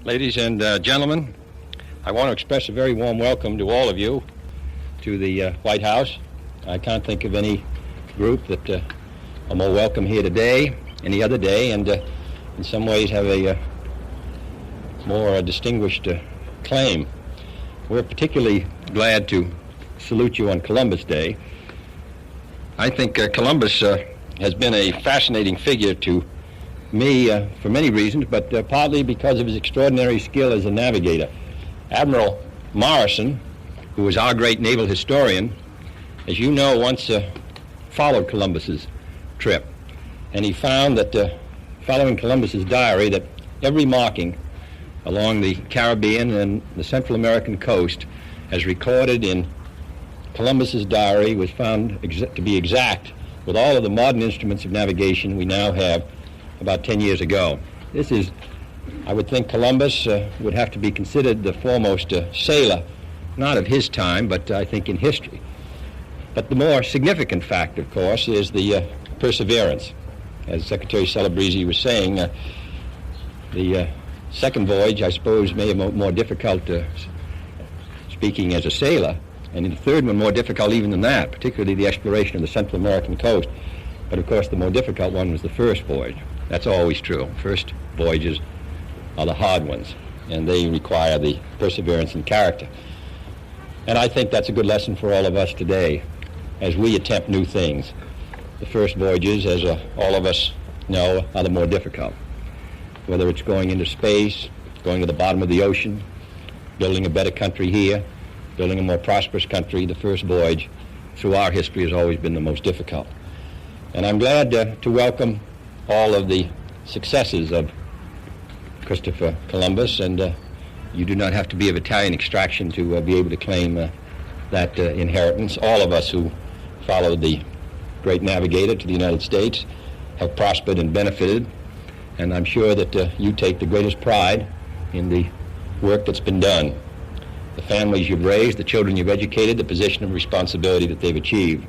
Ladies and gentlemen, I want to express a very warm welcome to all of you to the White House. I can't think of any group that are more welcome here today, any other day, and in some ways have a more distinguished claim. We're particularly glad to salute you on Columbus Day. I think Columbus has been a fascinating figure to me for many reasons, but partly because of his extraordinary skill as a navigator. Admiral Morrison, who was our great naval historian, as you know, once followed Columbus's trip, and he found that following Columbus's diary that every marking along the Caribbean and the Central American coast as recorded in Columbus's diary was found to be exact with all of the modern instruments of navigation we now have about 10 years ago. This is, I would think Columbus would have to be considered the foremost sailor, not of his time, but I think in history. But the more significant fact, of course, is the perseverance. As Secretary Celebrezzi was saying, the second voyage, I suppose, may have been more difficult speaking as a sailor, and in the third one more difficult even than that, particularly the exploration of the Central American coast. But of course the more difficult one was the first voyage. That's always true. First voyages are the hard ones, and they require the perseverance and character. And I think that's a good lesson for all of us today as we attempt new things. The first voyages, as all of us know, are the more difficult. Whether it's going into space, going to the bottom of the ocean, building a better country here, building a more prosperous country, the first voyage through our history has always been the most difficult. And I'm glad to welcome all of the successes of Christopher Columbus, and you do not have to be of Italian extraction to be able to claim that inheritance. All of us who followed the great navigator to the United States have prospered and benefited, and I'm sure that you take the greatest pride in the work that's been done, the families you've raised, the children you've educated, the position of responsibility that they've achieved.